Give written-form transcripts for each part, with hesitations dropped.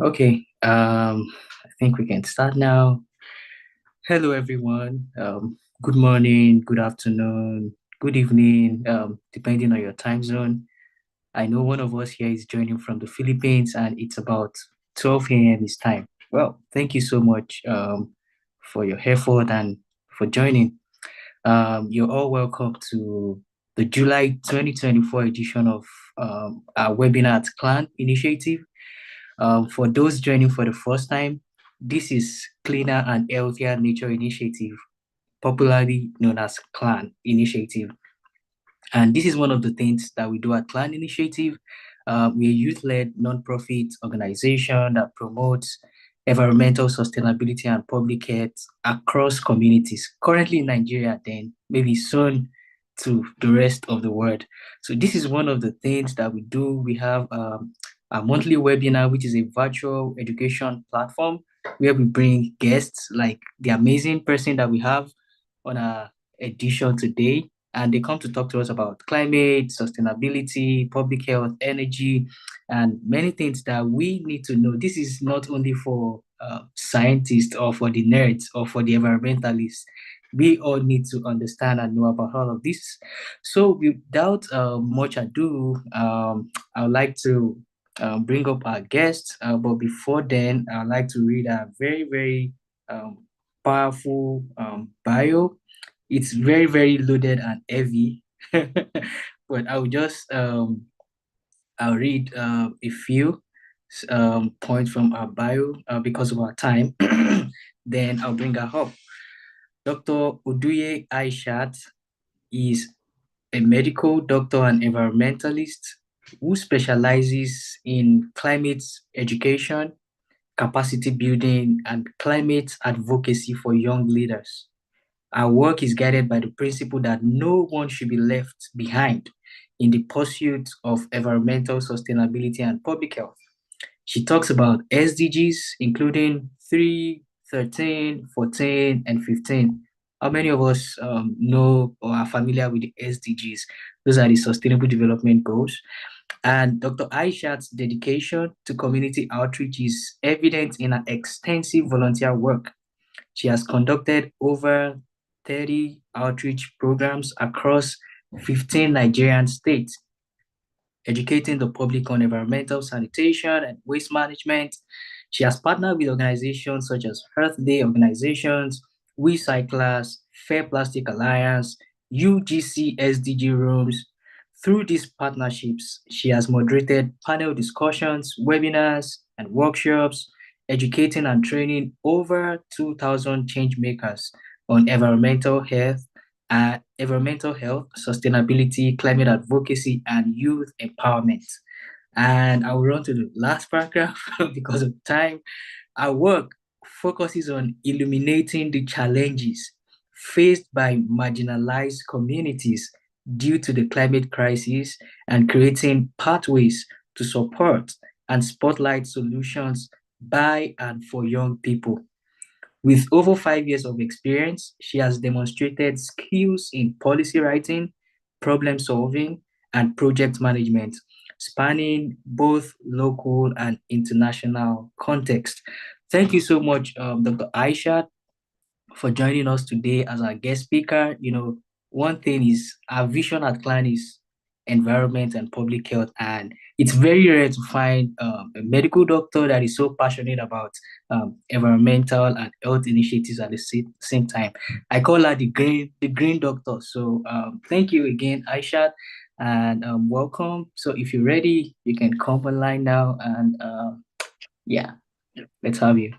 Okay, I think we can start now. Hello, everyone. Good morning, good afternoon, good evening, depending on your time zone. I know one of us here is joining from the Philippines and it's about 12 a.m. his time. Well, thank you so much for your effort and for joining. You're all welcome to the July 2024 edition of our webinar at CLAHN initiative. For those joining for the first time, this is Cleaner and Healthier Nature Initiative, popularly known as CLAHN Initiative. And this is one of the things that we do at CLAHN Initiative. We're a youth-led nonprofit organization that promotes environmental sustainability and public health across communities, currently in Nigeria, then maybe soon to the rest of the world. So this is one of the things that we do. We have a monthly webinar, which is a virtual education platform where we bring guests like the amazing person that we have on our edition today, and they come to talk to us about climate, sustainability, public health, energy, and many things that we need to know. This is not only for scientists or for the nerds or for the environmentalists. We all need to understand and know about all of this. So, without much ado, I would like to bring up our guests. But before then, I'd like to read a very, very powerful bio. It's very, very loaded and heavy. But I'll read a few points from our bio because of our time. Then I'll bring her up. Dr. Oduye Aishat is a medical doctor and environmentalist who specializes in climate education, capacity building, and climate advocacy for young leaders. Our work is guided by the principle that no one should be left behind in the pursuit of environmental sustainability and public health. She talks about SDGs, including 3, 13, 14, and 15. How many of us know or are familiar with the SDGs? Those are the Sustainable Development Goals. And Dr. Aishat's dedication to community outreach is evident in her extensive volunteer work. She has conducted over 30 outreach programs across 15 Nigerian states, educating the public on environmental sanitation and waste management. She has partnered with organizations such as Earth Day organizations, Recyclers, Fair Plastic Alliance, UGC SDG Rooms. Through these partnerships, she has moderated panel discussions, webinars, and workshops, educating and training over 2,000 change makers on environmental health, sustainability, climate advocacy, and youth empowerment. And I will run to the last paragraph because of time. Our work focuses on illuminating the challenges faced by marginalized communities due to the climate crisis and creating pathways to support and spotlight solutions by and for young people. With over 5 years of experience, she has demonstrated skills in policy writing, problem solving, and project management, spanning both local and international context. Thank you so much, Dr. Aishat, for joining us today as our guest speaker. One thing is our vision at CLAHN is environment and public health, and it's very rare to find a medical doctor that is so passionate about environmental and health initiatives at the same time. I call her the green doctor. So thank you again, Aisha, and welcome. So if you're ready, you can come online now, and yeah, let's have you.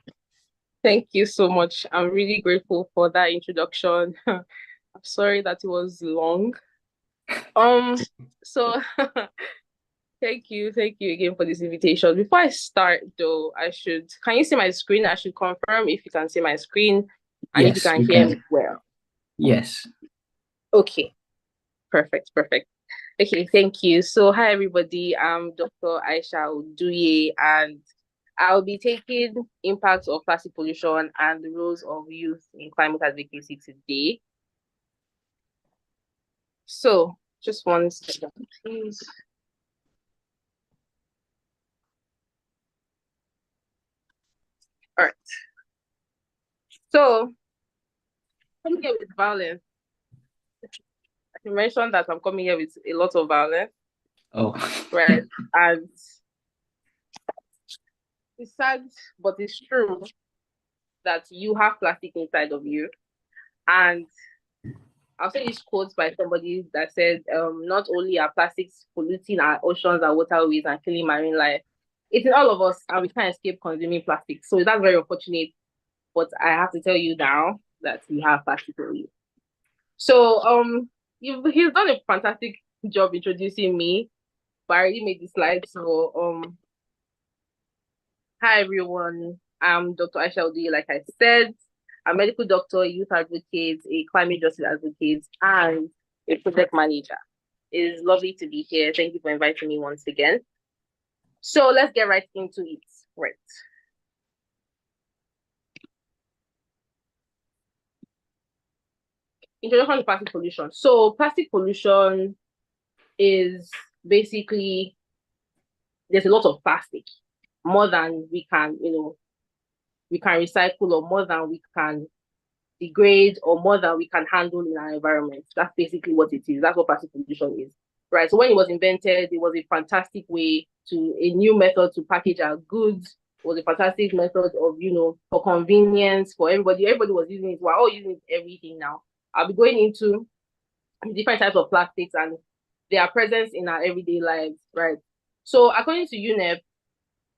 Thank you so much. I'm really grateful for that introduction. I'm sorry that it was long. So thank you again for this invitation. Before I start though, can you see my screen? I should confirm if you can see my screen and if you Yes, can we hear me can. well. Yes. Okay, perfect. Okay, thank you. So hi everybody, I'm Dr. Aisha Oduye, and I'll be taking impacts of plastic pollution and the roles of youth in climate advocacy today. So just one second, please. All right. So coming here with violence. I can mention that I'm coming here with a lot of violence. Oh. Right. And it's sad, but it's true that you have plastic inside of you. And I'll say this quote by somebody that said, not only are plastics polluting our oceans and waterways and killing marine life, it's in all of us and we can't escape consuming plastic. So that's very unfortunate. But I have to tell you now that we have plastic in you. So he's done a fantastic job introducing me, but I already made the slide. So hi everyone. I'm Dr. Aisha Oduye, like I said. I'm a medical doctor, a youth advocate, a climate justice advocate, and a project manager. It is lovely to be here. Thank you for inviting me once again. So let's get right into it. Right. Introduction to plastic pollution. So plastic pollution is basically, there's a lot of plastic, more than we can, we can recycle, or more than we can degrade, or more than we can handle in our environment. That's basically what it is. That's what plastic pollution is. Right. So when it was invented, it was a fantastic way a new method to package our goods. It was a fantastic method of, for convenience for everybody. Everybody was using it. We're all using it everything now. I'll be going into different types of plastics and their presence in our everyday lives, right? So according to UNEP,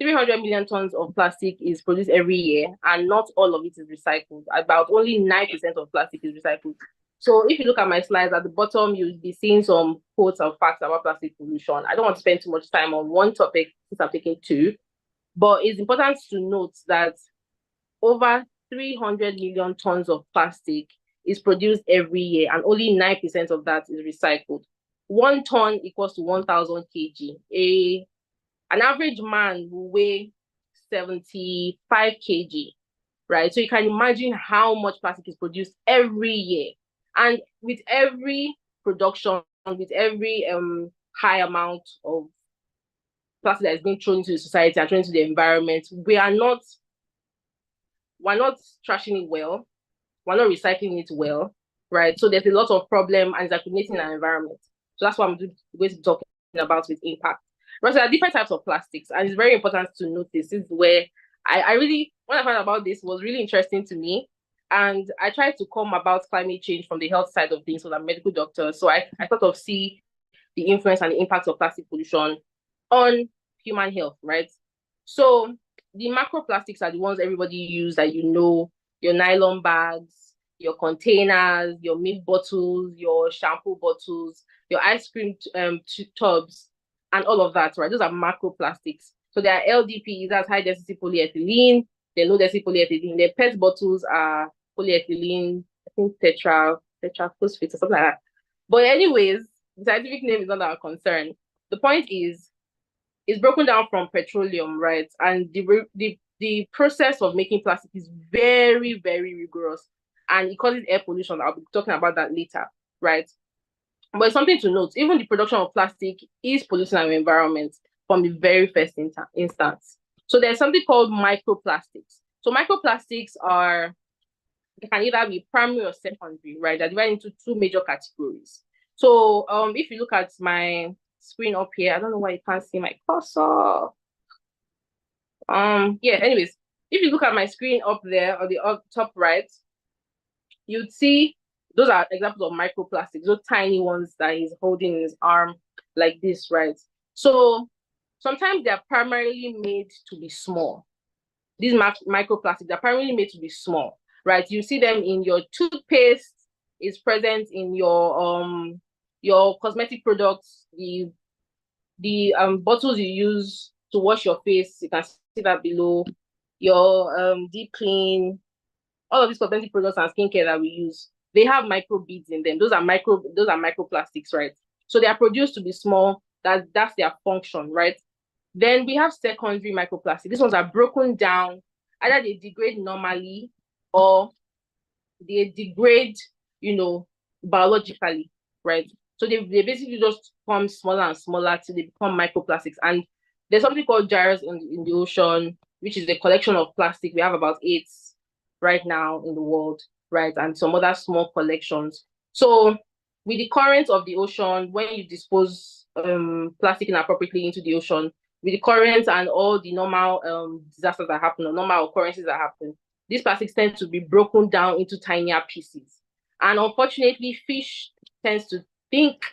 300 million tons of plastic is produced every year, and not all of it is recycled. About only 9% of plastic is recycled. So if you look at my slides at the bottom, you'll be seeing some quotes and facts about plastic pollution. I don't want to spend too much time on one topic since I'm taking two, but it's important to note that over 300 million tons of plastic is produced every year, and only 9% of that is recycled. 1 ton equals to 1,000 kg. An average man will weigh 75 kg, right? So you can imagine how much plastic is produced every year. And with every production, with every high amount of plastic that is being thrown into the society and thrown into the environment, we're not trashing it well. We're not recycling it well, right? So there's a lot of problem and it's accumulating in our environment. So that's what I'm going to be talking about with impact. Right, so there are different types of plastics, and it's very important to notice. This is where I really, when I found about this, was really interesting to me. And I tried to come about climate change from the health side of things, so I'm a medical doctor. So I thought of see the influence and the impact of plastic pollution on human health, right? So the macroplastics are the ones everybody use, that your nylon bags, your containers, your milk bottles, your shampoo bottles, your ice cream tubs, and all of that, right? Those are macroplastics. So there are LDPs, that's high density polyethylene. They're low density polyethylene. The PET bottles are polyethylene, I think tetraphosphate or something like that. But anyways, the scientific name is not our concern. The point is, it's broken down from petroleum, right? And the the process of making plastic is very, very rigorous, and it causes air pollution. I'll be talking about that later, right? But it's something to note, even the production of plastic is polluting our environment from the very first instance. So there's something called microplastics. So microplastics are, they can either be primary or secondary, right? They're divided into two major categories. So if you look at my screen up here, I don't know why you can't see my cursor. Yeah, anyways, if you look at my screen up there on the top right, you'd see those are examples of microplastics, those tiny ones that he's holding in his arm like this, right? So sometimes they're primarily made to be small. These microplastics are primarily made to be small, right? You see them in your toothpaste, is present in your cosmetic products, the bottles you use to wash your face, you can see that below, your deep clean, all of these cosmetic products and skincare that we use, they have micro beads in them. Those are microplastics, right? So they are produced to be small. That's their function, right? Then we have secondary microplastics. These ones are broken down. Either they degrade normally or they degrade, biologically, right? So they basically just become smaller and smaller till they become microplastics. And there's something called gyres in the ocean, which is a collection of plastic. We have about 8 right now in the world, right? And some other small collections. So with the current of the ocean, when you dispose plastic inappropriately into the ocean, with the current and all the normal disasters that happen or normal occurrences that happen, these plastics tend to be broken down into tinier pieces. And unfortunately, fish tends to think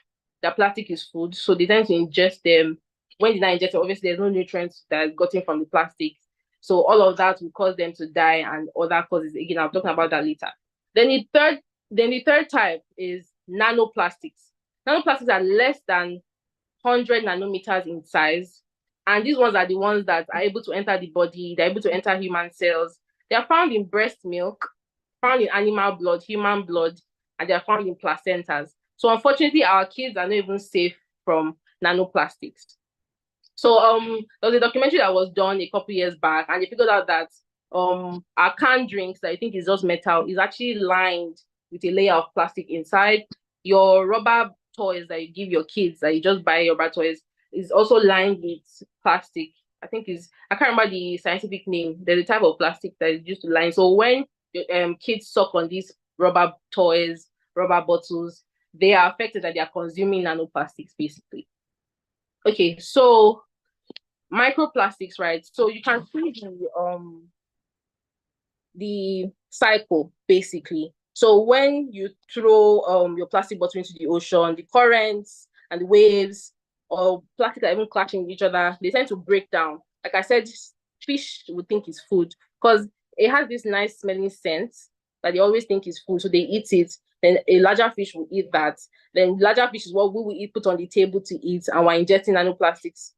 that plastic is food, so they tend to ingest them. When they not ingest, obviously there's no nutrients that is gotten from the plastic. So all of that will cause them to die and other causes. Again, I'm talking about that later. Then the third type is nanoplastics. Nanoplastics are less than 100 nanometers in size. And these ones are the ones that are able to enter the body, they're able to enter human cells. They are found in breast milk, found in animal blood, human blood, and they are found in placentas. So unfortunately, our kids are not even safe from nanoplastics. So there was a documentary that was done a couple years back, and they figured out that our canned drinks that I think is just metal is actually lined with a layer of plastic inside. Your rubber toys that you give your kids, that you just buy rubber toys, is also lined with plastic. I can't remember the scientific name. There's a type of plastic that is used to line. So when kids suck on these rubber toys, rubber bottles, they are affected that they are consuming nanoplastics basically. Okay, so microplastics, right? So you can see the cycle basically. So when you throw your plastic bottle into the ocean, the currents and the waves or plastic are even clashing with each other, they tend to break down. Like I said, fish would think it's food because it has this nice smelling scent that they always think is food. So they eat it. Then a larger fish will eat that. Then larger fish is what we will eat, put on the table to eat, and we're injecting nanoplastics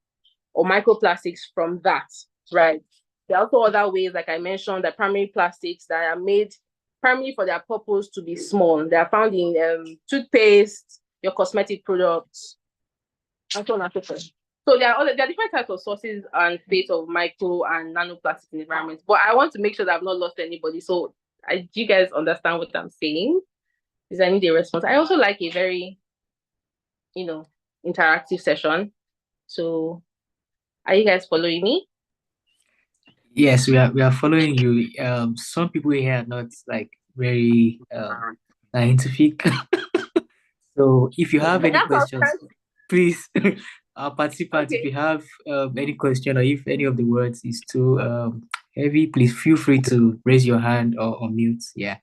or microplastics from that, right? There are also other ways, like I mentioned, that primary plastics that are made primarily for their purpose to be small. They are found in toothpaste, your cosmetic products, and so on and so forth. So there are different types of sources and states of micro and nanoplastics in the environment. But I want to make sure that I've not lost anybody. So do you guys understand what I'm saying? Is I need a response. I also like a very, interactive session. So are you guys following me? Yes, we are following you. Some people here are not like very scientific. So if you have any That's what questions, please, our participants, if okay. you have any question or if any of the words is too heavy, please feel free to raise your hand or unmute. Yeah.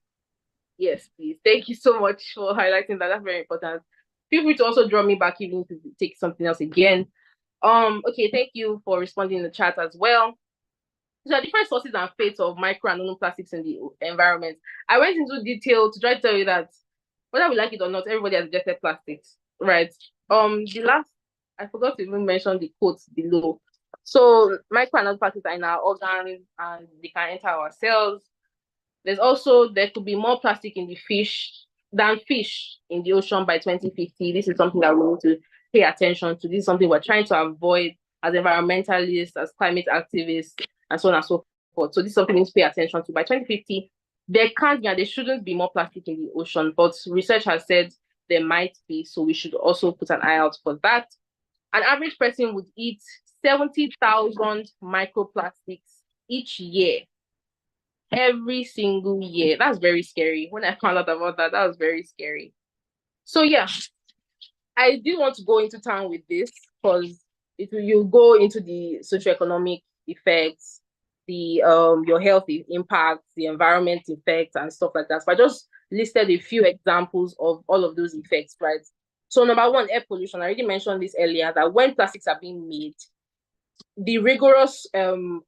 Yes, please. Thank you so much for highlighting that. That's very important. Feel free to also draw me back even to take something else again. Okay, thank you for responding in the chat as well. There are different sources and fates of micro and nanoplastics in the environment. I went into detail to try to tell you that whether we like it or not, everybody has injected plastics, right? I forgot to even mention the quotes below. So micro and nanoplastics are in our organs and they can enter our cells. There could be more plastic in the fish than fish in the ocean by 2050. This is something that we need to pay attention to. This is something we're trying to avoid as environmentalists, as climate activists, and so on and so So this is something we need to pay attention to. By 2050, there can't be and there shouldn't be more plastic in the ocean, but research has said there might be, so we should also put an eye out for that. An average person would eat 70,000 microplastics each year, every single year. That's very scary. When I found out about that, that was very scary. So yeah, I did want to go into town with this because you go into the socioeconomic effects, the your health impacts, the environment effects, and stuff like that. So I just listed a few examples of all of those effects, right? So number one, air pollution. I already mentioned this earlier that when plastics are being made, the rigorous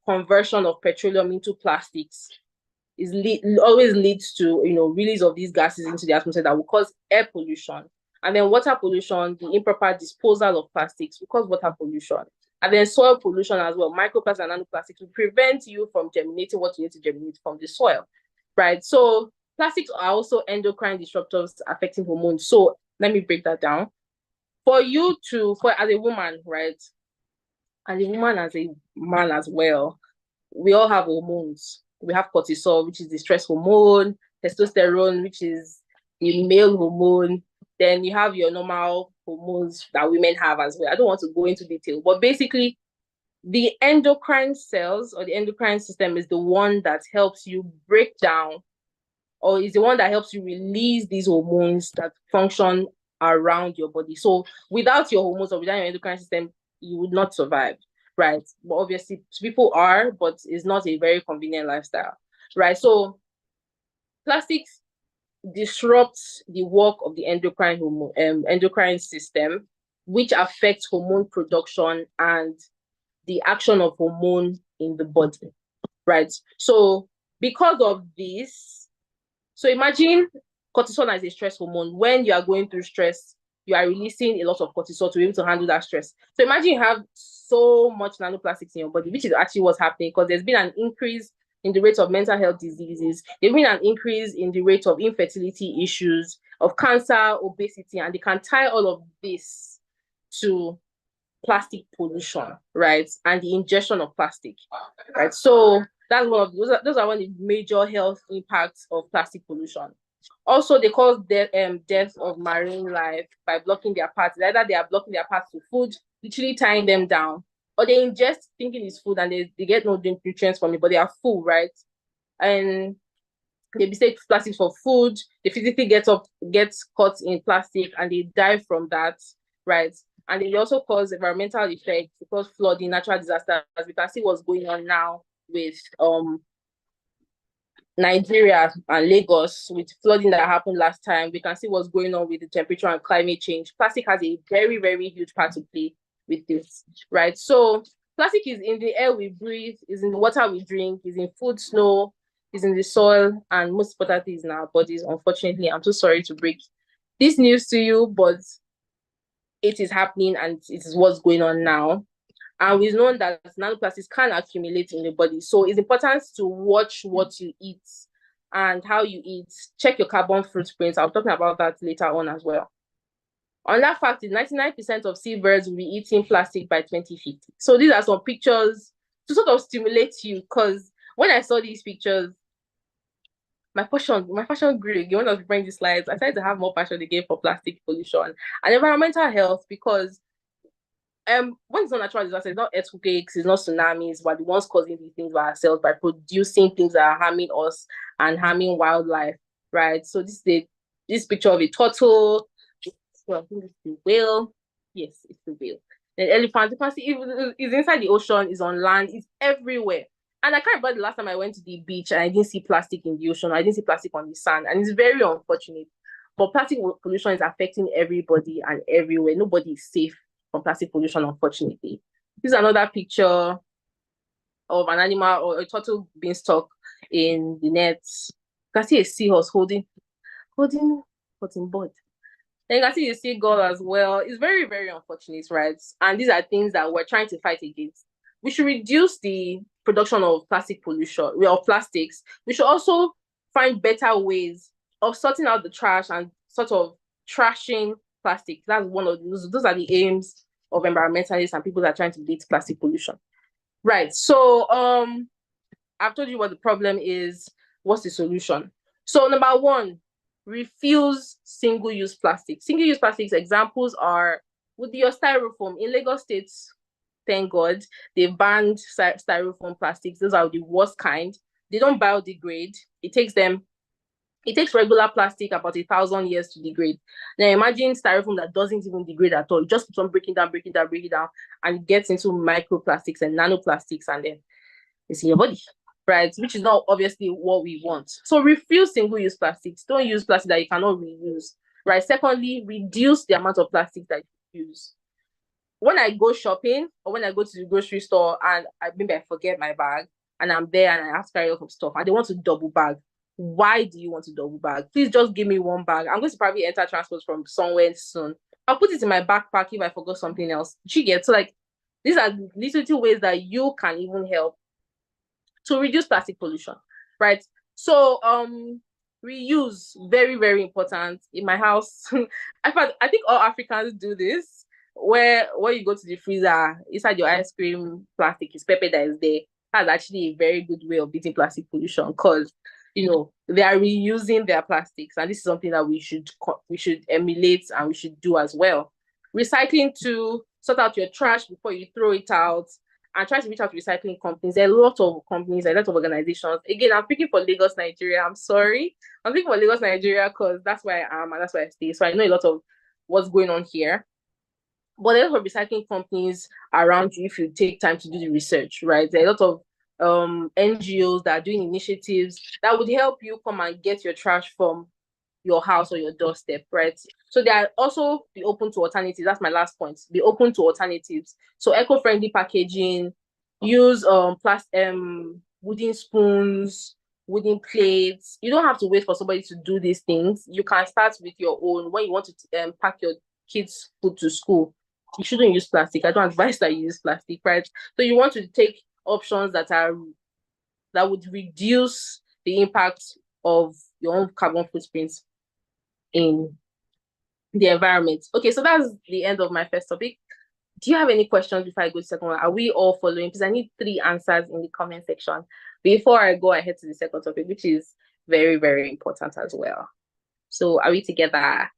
conversion of petroleum into plastics always leads to release of these gases into the atmosphere that will cause air pollution. And then water pollution, the improper disposal of plastics will cause water pollution. And then soil pollution as well. Microplastics and nanoplastics will prevent you from germinating what you need to germinate from the soil, right? So plastics are also endocrine disruptors affecting hormones. So let me break that down. For as a woman, right? As a woman, as a man as well, we all have hormones. We have cortisol, which is the stress hormone, testosterone, which is the male hormone. Then you have your normal hormones that women have as well. I don't want to go into detail, but basically, the endocrine cells or the endocrine system is the one that helps you break down or is the one that helps you release these hormones that function around your body. So without your hormones or without your endocrine system, you would not survive, right? But obviously people are, but it's not a very convenient lifestyle, right? So plastics disrupts the work of the endocrine system, which affects hormone production and the action of hormone in the body, right? So because of this, so imagine cortisol as a stress hormone. When you are going through stress, you are releasing a lot of cortisol to be able to handle that stress. So imagine you have so much nanoplastics in your body, which is actually what's happening because there's been an increase in the rate of mental health diseases. There's been an increase in the rate of infertility issues, of cancer, obesity, and they can tie all of this to plastic pollution, right? And the ingestion of plastic, right? So that's one of those are one of the major health impacts of plastic pollution. Also, they cause death of marine life by blocking their paths. Either they are blocking their paths to food, literally tying them down, or they ingest thinking it's food and they get no nutrients from it, but they are full, right? And they mistake plastic for food. They physically gets caught in plastic and they die from that, right? And they also cause environmental effects because flooding, natural disasters. We can see what's going on now with Nigeria and Lagos with flooding that happened last time. We can see what's going on with the temperature and climate change. Plastic has a very, very huge part to play with this, right? So plastic is in the air we breathe, is in the water we drink, is in food, snow, is in the soil, and most importantly is in our bodies. Unfortunately, I'm so sorry to break this news to you, but it is happening and it is what's going on now. And we've known that nanoplastics can accumulate in the body. So it's important to watch what you eat and how you eat. Check your carbon footprint. I'll be talking about that later on as well. On that fact, is 99% of seabirds will be eating plastic by 2050. So these are some pictures to sort of stimulate you because when I saw these pictures, my passion grew again. When I was preparing these slides, I started to have more passion again for plastic pollution and environmental health because when it's not natural disasters, it's not earthquakes, it's not tsunamis, we're the ones causing these things by ourselves by producing things that are harming us and harming wildlife, right? So this picture of a turtle. So I think it's the whale. Yes, it's the whale. The elephant, you can see it's inside the ocean, it's on land, it's everywhere. And I can't remember the last time I went to the beach and I didn't see plastic in the ocean, I didn't see plastic on the sand, and it's very unfortunate. But plastic pollution is affecting everybody and everywhere. Nobody is safe from plastic pollution, unfortunately. This is another picture of an animal or a turtle being stuck in the nets. You can see a seahorse holding cotton bud. Then you can see the seagull as well. It's very, very unfortunate, right? And these are things that we're trying to fight against. We should reduce the production of plastic pollution, of plastics. We should also find better ways of sorting out the trash and sort of trashing plastic. That's one of those are the aims of environmentalists and people that are trying to beat plastic pollution. Right. So I've told you what the problem is. What's the solution? So number one, refuse single-use plastic. Single-use plastics examples are with your styrofoam in Lagos State. Thank God they've banned styrofoam plastics. Those are the worst kind. They don't biodegrade. It takes regular plastic about 1,000 years to degrade. Now imagine styrofoam that doesn't even degrade at all. It just keeps on breaking down, and gets into microplastics and nanoplastics, and then it's in your body, right? Which is not obviously what we want. So refuse single-use plastics. Don't use plastic that you cannot reuse, right? Secondly, reduce the amount of plastic that you use. When I go shopping or when I go to the grocery store and maybe I forget my bag and I'm there and I have to carry off some stuff and they want to double bag, why do you want to double bag? Please just give me one bag. I'm going to probably enter transport from somewhere soon. I'll put it in my backpack if I forgot something else. You get? So like these are little ways that you can even help to reduce plastic pollution, right? So reuse, very, very important. In my house, I think all Africans do this, where when you go to the freezer, inside your ice cream plastic is pepper that is there. That's actually a very good way of beating plastic pollution, because they are reusing their plastics, and this is something that we should emulate and we should do as well. Recycling, to sort out your trash before you throw it out, and try to reach out to recycling companies. There are a lot of companies, a lot of organizations. Again, I'm speaking for Lagos, Nigeria. I'm sorry. I'm speaking for Lagos, Nigeria, because that's where I am and that's where I stay. So I know a lot of what's going on here. But there are a lot of recycling companies around you if you take time to do the research, right? There are a lot of NGOs that are doing initiatives that would help you come and get your trash from your house or your doorstep, right? So they are also be open to alternatives. That's my last point. Be open to alternatives. So eco-friendly packaging, use wooden spoons, wooden plates. You don't have to wait for somebody to do these things. You can start with your own. When you want to pack your kids' food to school, you shouldn't use plastic. I don't advise that you use plastic, right? So you want to take options that would reduce the impact of your own carbon footprint in the environment. Okay, so that's the end of my first topic. Do you have any questions before I go to the second one? Are we all following? Because I need 3 answers in the comment section before I go ahead to the second topic, which is very, very important as well. So are we together?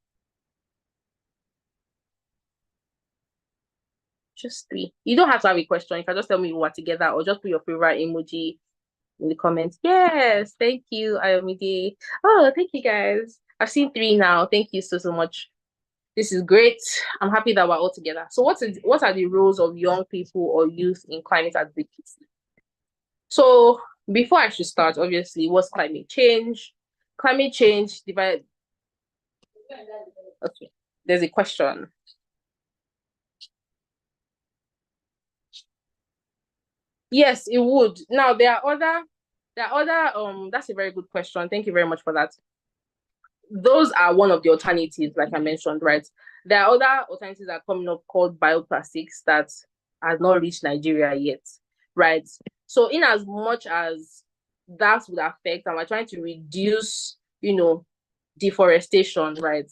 Just 3. You don't have to have a question. You can just tell me we're together, or just put your favorite emoji in the comments. Yes, thank you, Ayomide. Oh, thank you guys. I've seen 3 now. Thank you so much. This is great. I'm happy that we're all together. So what are the roles of young people or youth in climate advocacy? So before I should start, obviously, what's climate change? Climate change divided. Okay, there's a question. Yes, it would. Now that's a very good question. Thank you very much for that. Those are one of the alternatives, like I mentioned, right? There are other alternatives that are coming up called bioplastics that has not reached Nigeria yet, right? So in as much as that would affect, and we're trying to reduce, deforestation, right?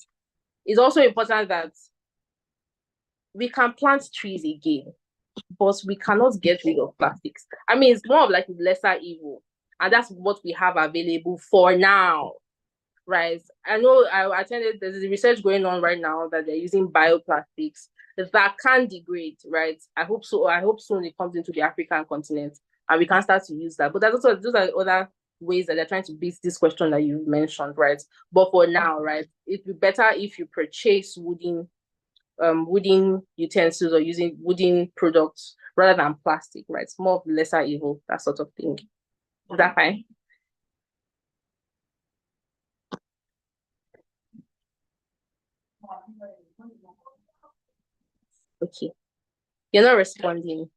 It's also important that we can plant trees again, but we cannot get rid of plastics. I mean, it's more of like lesser evil, and that's what we have available for now, right? I know I attended, there's a research going on right now that they're using bioplastics that can degrade, right? I hope so. I hope soon it comes into the African continent and we can start to use that. But there's also, those are other ways that they're trying to beat this question that you mentioned, right? But for now, right, it'd be better if you purchase wooden utensils or using wooden products rather than plastic, right? It's more of lesser evil, that sort of thing. Is that fine? Okay. You're not responding.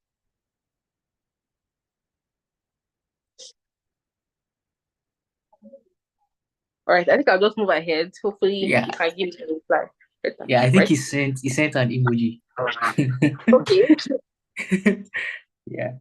All right, I think I'll just move ahead. Hopefully, Yeah, you can give me a reply. yeah. I think Right? he sent an emoji. Okay. Yeah.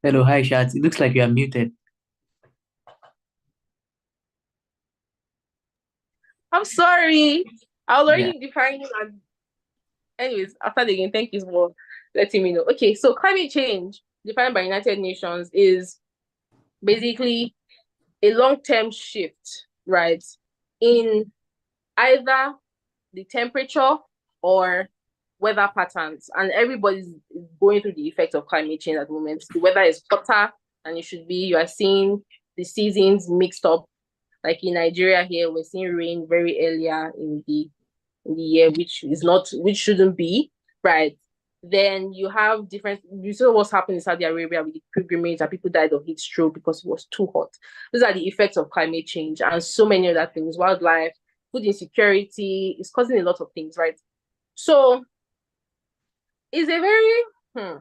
Hello, hi, Aishat. It looks like you are muted. I'm sorry. I was Yeah. already defining and anyways, after the game, thank you for letting me know. Okay, so climate change defined by United Nations is basically a long-term shift, right, in either the temperature or weather patterns. And everybody's going through the effects of climate change at the moment. The weather is hotter than it should be. You are seeing the seasons mixed up. Like in Nigeria here, we're seeing rain very earlier in the year, which shouldn't be, right? Then you have different. You saw what's happened in Saudi Arabia with the pilgrimage, and people died of heat stroke because it was too hot. These are the effects of climate change and so many other things. Wildlife, food insecurity is causing a lot of things, right? So it's a very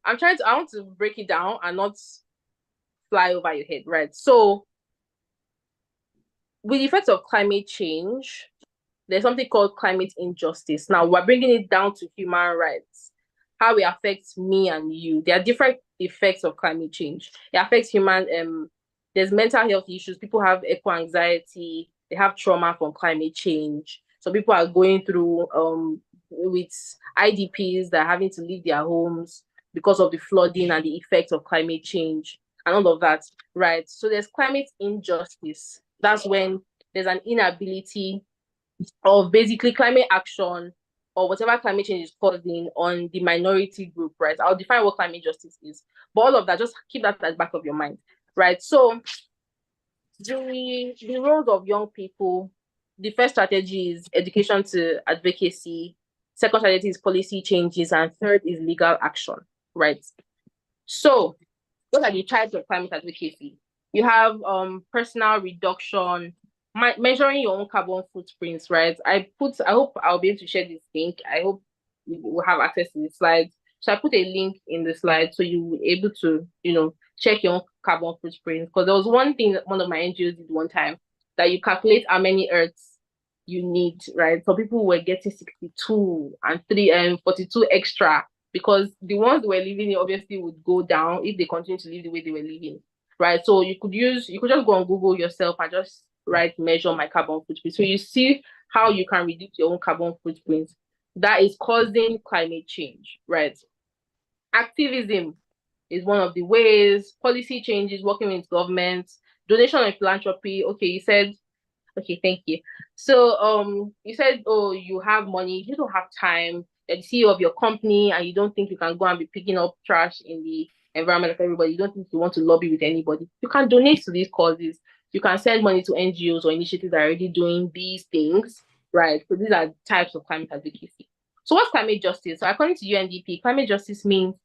I want to break it down and not fly over your head, right? So with the effects of climate change, there's something called climate injustice. Now we're bringing it down to human rights, how it affects me and you. There are different effects of climate change. It affects human. There's mental health issues. People have eco anxiety. They have trauma from climate change. So people are going through with IDPs that are having to leave their homes because of the flooding and the effects of climate change and all of that, right? So there's climate injustice. That's when there's an inability of basically climate action or whatever climate change is causing on the minority group, right? I'll define what climate justice is. But all of that, just keep that at the back of your mind, right? So the roles of young people, the first strategy is education to advocacy, second strategy is policy changes, and third is legal action, right? So what are the types of climate advocacy? You have personal reduction, measuring your own carbon footprints, right? I hope I'll be able to share this link. I hope you will have access to the slides. So I put a link in the slide so you will be able to, check your own carbon footprint. Because there was one thing that one of my NGOs did one time that you calculate how many Earths you need, right? So people were getting 62 and 42 extra because the ones who were living it obviously would go down if they continue to live the way they were living, right? So you could just go on Google yourself and just write measure my carbon footprint. So you see how you can reduce your own carbon footprint that is causing climate change, right? Activism is one of the ways, policy changes, working with governments, donation and philanthropy. Okay, you said okay, thank you. So, you said, oh, you have money, you don't have time. You're the CEO of your company, and you don't think you can go and be picking up trash in the environment of everybody. You don't think you want to lobby with anybody. You can donate to these causes. You can send money to NGOs or initiatives that are already doing these things, right? So these are types of climate advocacy. So what's climate justice? So according to UNDP, climate justice means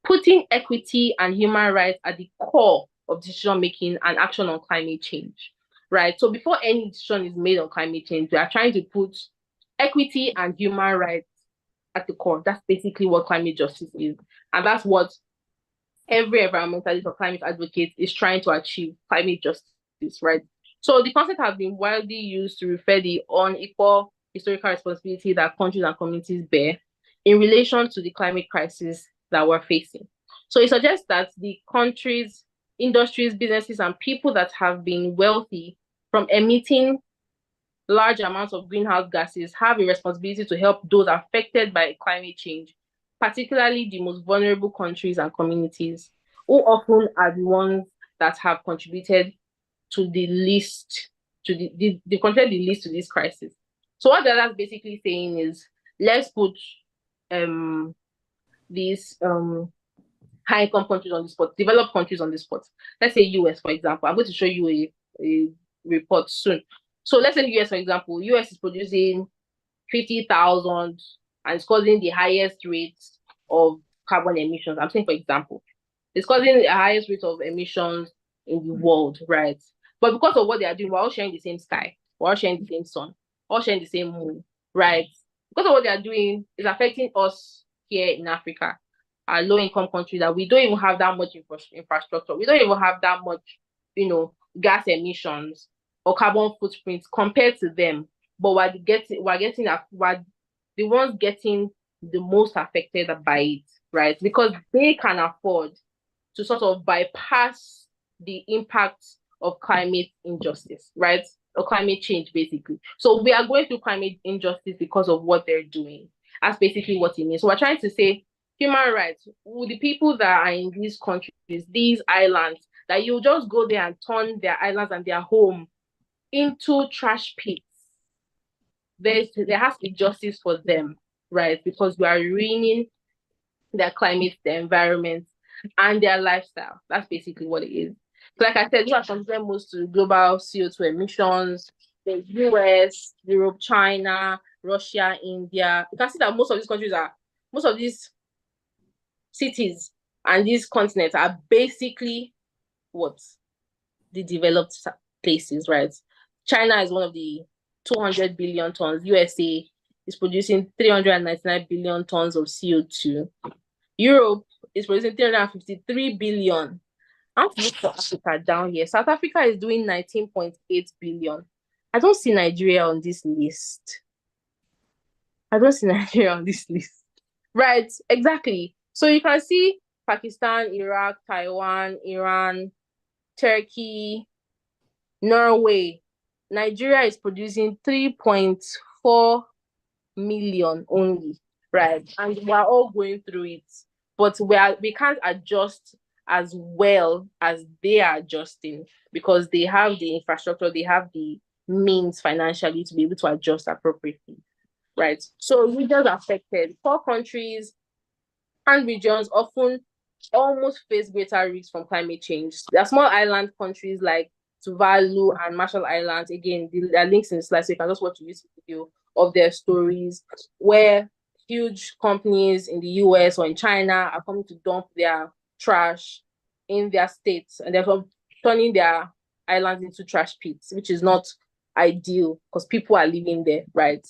putting equity and human rights at the core of decision making and action on climate change, right? So before any decision is made on climate change, we are trying to put equity and human rights at the core. That's basically what climate justice is. And that's what every environmentalist or climate advocate is trying to achieve, climate justice, right? So the concept has been widely used to refer the unequal historical responsibility that countries and communities bear in relation to the climate crisis that we're facing. So it suggests that the countries, industries, businesses, and people that have been wealthy from emitting large amounts of greenhouse gases have a responsibility to help those affected by climate change, particularly the most vulnerable countries and communities, who often are the ones that have contributed to the least, they contribute the least to this crisis. So what that's basically saying is let's put um these high income countries on the spot, developed countries on the spot. Let's say US, for example. I'm going to show you a report soon. So let's say US, for example, US is producing 50,000 and it's causing the highest rate of carbon emissions. I'm saying, for example, it's causing the highest rate of emissions in the world, right? But because of what they are doing, we're all sharing the same sky, we're all sharing the same sun, all sharing the same moon, right? Because of what they are doing, is affecting us here in Africa, our low income country, that we don't even have that much infrastructure. We don't even have that much, gas emissions or carbon footprints compared to them. But we're the ones getting the most affected by it, right? Because they can afford to sort of bypass the impact of climate injustice, right? Or climate change, basically. So we are going through climate injustice because of what they're doing. That's basically what it means. So we're trying to say human rights, with the people that are in these countries, these islands, that you just go there and turn their islands and their home into trash pits. There has to be justice for them, right? Because we are ruining their climate, their environment, and their lifestyle. That's basically what it is. So like I said, you are contributing most to global CO2 emissions. The US, Europe, China, Russia, India. You can see that most of these cities and these continents are basically what? The developed places, right? China is one of the 200 billion tons. USA is producing 399 billion tons of CO2. Europe is producing 353 billion. I want to look for Africa down here. South Africa is doing 19.8 billion. I don't see Nigeria on this list. Right, exactly. So you can see Pakistan, Iraq, Taiwan, Iran, Turkey, Norway. Nigeria is producing 3.4 million only, right? And we're all going through it. But we can't adjust as well as they are adjusting because they have the infrastructure, they have the means financially to be able to adjust appropriately, right? So regions affected, poor countries and regions often almost face greater risks from climate change. There are small island countries like Tuvalu and Marshall Islands. Again, there are links in the slide, so you can just watch a YouTube video of their stories where huge companies in the US or in China are coming to dump their trash in their states and they're turning their islands into trash pits, which is not ideal because people are living there, right?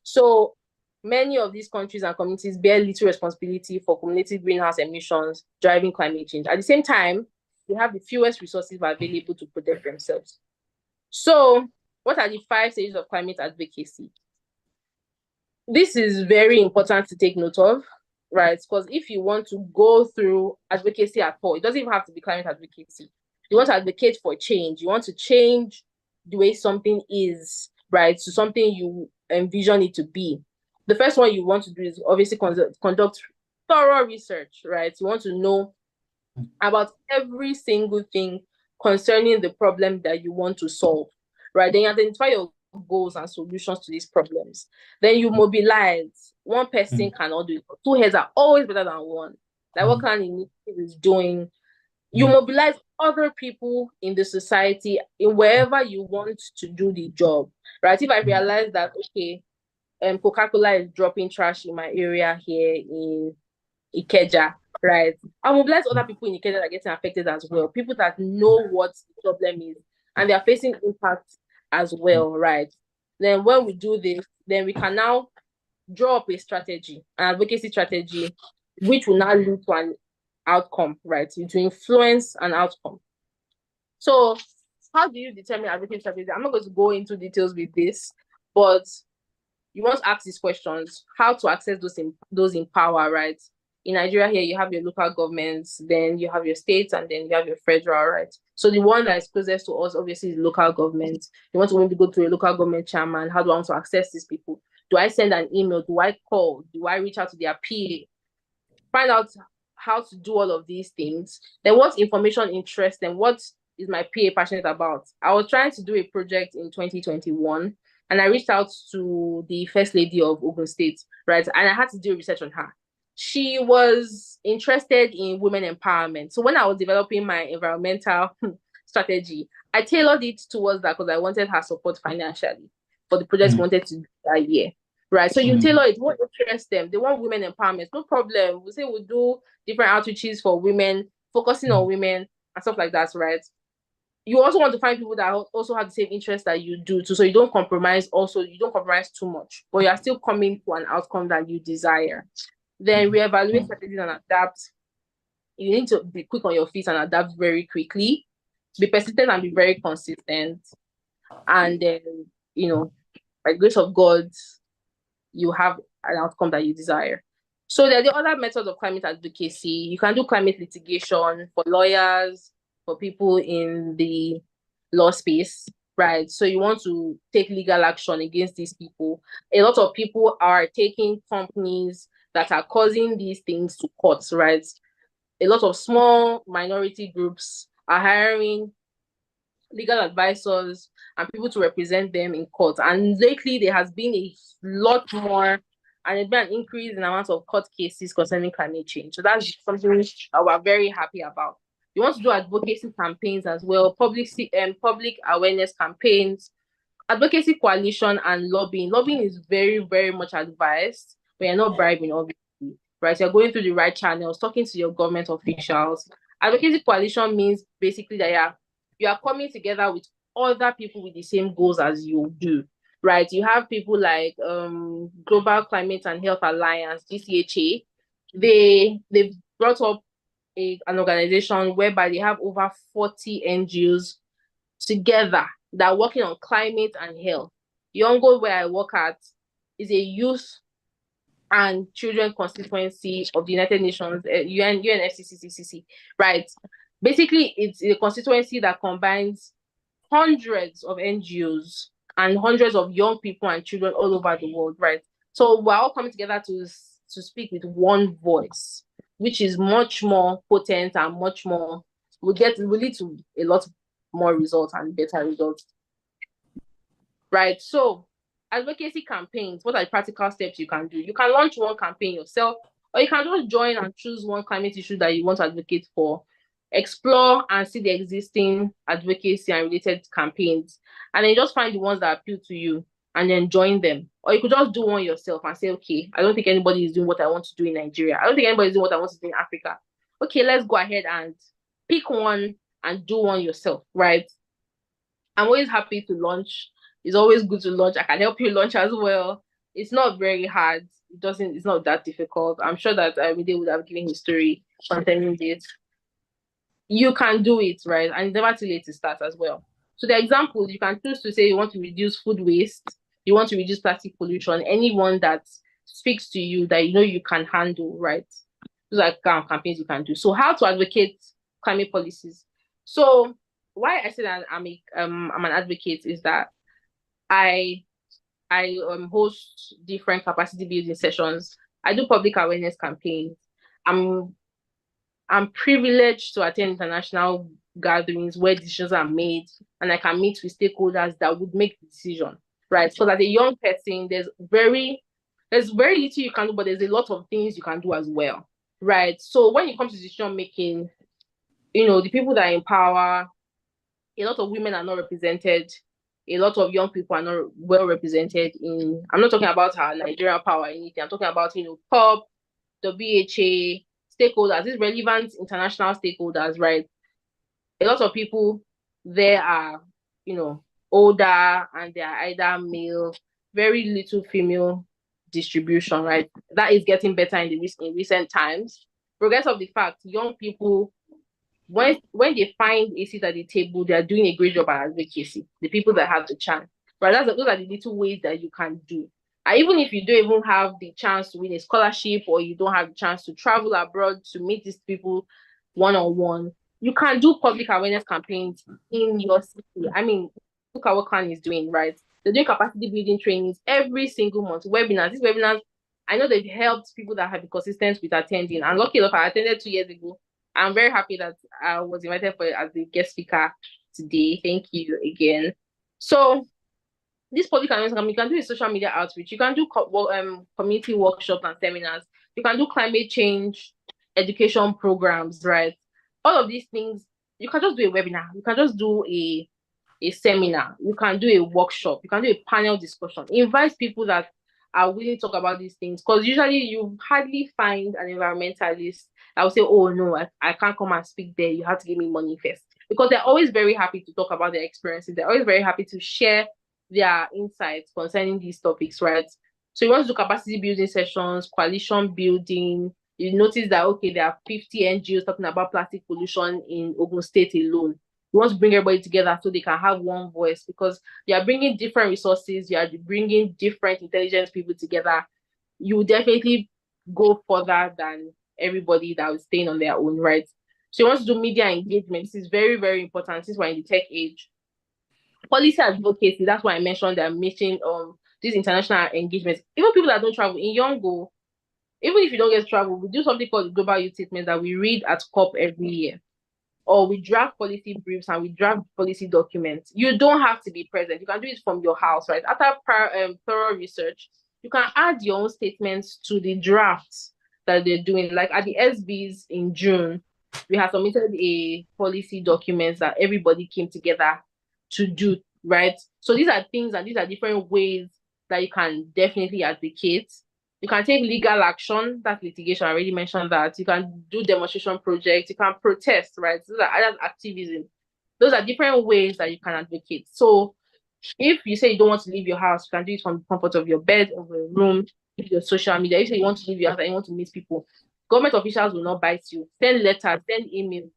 So many of these countries and communities bear little responsibility for cumulative greenhouse emissions driving climate change. At the same time, they have the fewest resources available to protect themselves. So, what are the 5 stages of climate advocacy? This is very important to take note of, right? Because if you want to go through advocacy at all, it doesn't even have to be climate advocacy. You want to advocate for change. You want to change the way something is, right, to something you envision it to be. The first one you want to do is obviously conduct thorough research, right? You want to know about every single thing concerning the problem that you want to solve, right? Then you identify your goals and solutions to these problems. Then you mobilize. One person cannot do it. 2 heads are always better than one. Like what CLAHN initiative is doing. You mobilize other people in the society in wherever you want to do the job, right? If I realize that, okay, Coca-Cola is dropping trash in my area here in Ikeja, right? I mobilize other people in Ikeja that are getting affected as well. People that know what the problem is and they are facing impact as well, right? Then when we do this, then we can now draw up a strategy, an advocacy strategy, which will now lead to an outcome, right? To influence an outcome. So how do you determine advocacy strategy? I'm not going to go into details with this, but you want to ask these questions: how to access those in power, right? In Nigeria here, you have your local governments, then you have your states, and then you have your federal, right? So the one that is closest to us, obviously, is local government. You want to go to a local government chairman. How do I want to access these people? Do I send an email? Do I call? Do I reach out to their PA? Find out how to do all of these things. Then what information interests them? What is my PA passionate about? I was trying to do a project in 2021 and I reached out to the first lady of Ogun State, right? And I had to do research on her. She was interested in women empowerment. So when I was developing my environmental strategy, I tailored it towards that because I wanted her support financially for the project we wanted to do that year. Right. So you tailor it, what interests them. They want women empowerment. No problem. We say we'll do different outreaches for women, focusing on women and stuff like that, right? You also want to find people that also have the same interest that you do too. So you don't compromise too much, but you are still coming to an outcome that you desire. Then reevaluate strategies and adapt. You need to be quick on your feet and adapt very quickly. Be persistent and be very consistent. And then, by the grace of God, you have an outcome that you desire. So there are the other methods of climate advocacy. You can do climate litigation for lawyers, for people in the law space, right? So you want to take legal action against these people. A lot of people are taking companies that are causing these things to court, right? A lot of small minority groups are hiring legal advisors and people to represent them in court. And lately, there has been a lot more, and there's been an increase in amount of court cases concerning climate change. So that's something we're very happy about. You want to do advocacy campaigns as well, public awareness campaigns, advocacy coalition, and lobbying. Lobbying is very, very much advised, but you're not bribing, obviously, right? You're going through the right channels, talking to your government officials. Advocacy coalition means basically that you are coming together with other people with the same goals as you do, right? You have people like Global Climate and Health Alliance, GCHA. They've brought up an organization whereby they have over 40 NGOs together that are working on climate and health. Yongo, where I work at, is a youth and children constituency of the United Nations, UNFCCC, right? Basically, it's a constituency that combines hundreds of NGOs and hundreds of young people and children all over the world, right? So we're all coming together to speak with one voice, which is much more potent and much more will lead to a lot more results and better results, right? So advocacy campaigns, what are the practical steps you can do? You can launch one campaign yourself, or you can just join and choose one climate issue that you want to advocate for. Explore and see the existing advocacy and related campaigns, and then just find the ones that appeal to you and then join them. Or you could just do one yourself and say, okay, I don't think anybody is doing what I want to do in Nigeria. I don't think anybody is doing what I want to do in Africa. Okay, let's go ahead and pick one and do one yourself, right? I'm always happy to launch. It's always good to launch. I can help you launch as well. It's not very hard. It's not that difficult. I'm sure that they would have given his story concerning this. You can do it, right? And it's never too late to start as well. So the examples, you can choose to say you want to reduce food waste, you want to reduce plastic pollution, anyone that speaks to you that you know you can handle, right? Those are kind of campaigns you can do. So how to advocate climate policies. So why I say that I'm an advocate is that I host different capacity building sessions. I do public awareness campaigns. I'm privileged to attend international gatherings where decisions are made, and I can meet with stakeholders that would make the decision, right? So as a young person, there's very little you can do, but there's a lot of things you can do as well, right? So when it comes to decision making, the people that are in power, a lot of women are not represented. A lot of young people are not well represented in. I'm not talking about our Nigerian power or anything. I'm talking about COP, WHA, stakeholders, these relevant international stakeholders, right? A lot of people there are, older, and they are either male, very little female distribution, right? That is getting better in recent times. Regardless of the fact, young people, when they find a seat at the table, they are doing a great job at advocacy. The people that have the chance, right? Those are the little ways that you can do. And even if you don't even have the chance to win a scholarship, or you don't have the chance to travel abroad to meet these people one-on-one, you can do public awareness campaigns in your city. I mean, look at what CLAHN is doing, right? They're doing capacity building trainings every single month, webinars. These webinars, I know they've helped people that have been consistent with attending. And lucky enough, I attended 2 years ago. I'm very happy that I was invited as the guest speaker today. Thank you again. So this public awareness campaign, you can do a social media outreach. You can do community workshops and seminars. You can do climate change education programs, right? All of these things, you can just do a webinar. You can just do a seminar. You can do a workshop. You can do a panel discussion. Invite people that are willing to talk about these things, because usually you hardly find an environmentalist that will say, oh no, I can't come and speak there. You have to give me money first. Because they're always very happy to talk about their experiences. They're always very happy to share their insights concerning these topics, right? So you want to do capacity building sessions, coalition building. You notice that, okay, there are 50 NGOs talking about plastic pollution in Ogun State alone. You want to bring everybody together so they can have one voice, because you are bringing different resources, you are bringing different intelligence people together. You definitely go further than everybody that was staying on their own, right? So he wants to do media engagement. This is very, very important since we're in the tech age. Policy advocacy, that's why I mentioned that mission these international engagements. Even people that don't travel in Yongo, even if you don't get to travel, we do something called the Global Youth Statement that we read at COP every year, or we draft policy briefs and we draft policy documents. You don't have to be present. You can do it from your house, right? After thorough research, you can add your own statements to the drafts that they're doing. Like at the SBs in June, we have submitted a policy document that everybody came together to do, right? So these are things and these are different ways that you can definitely advocate. You can take legal action, that's litigation. I already mentioned that. You can do demonstration projects, you can protest, right? Those are other activism. Those are different ways that you can advocate. So if you say you don't want to leave your house, you can do it from the comfort of your bed, of your room, your social media. If you say you want to leave your house and you want to meet people, government officials will not bite you. Send letters, send emails.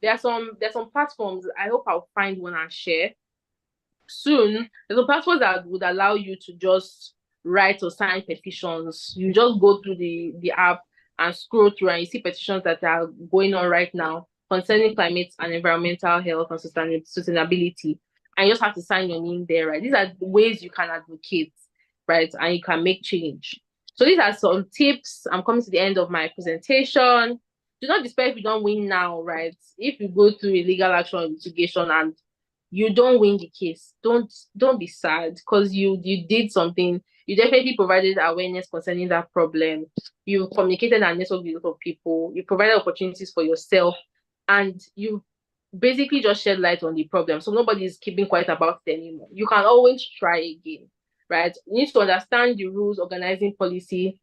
There's some platforms. I hope I'll find one and share soon. There's a platform that would allow you to just write or sign petitions. You just go through the app and scroll through, and you see petitions that are going on right now concerning climate and environmental health and sustainability. And you just have to sign your name there, right? These are the ways you can advocate, right? And you can make change. So these are some tips. I'm coming to the end of my presentation. Do not despair if you don't win now, right? If you go through a legal action or litigation and you don't win the case, don't be sad because you did something. You definitely provided awareness concerning that problem. You communicated and networked with a lot of people. You provided opportunities for yourself, and you basically just shed light on the problem. So nobody is keeping quiet about it anymore. You can always try again, right? You need to understand the rules organizing policy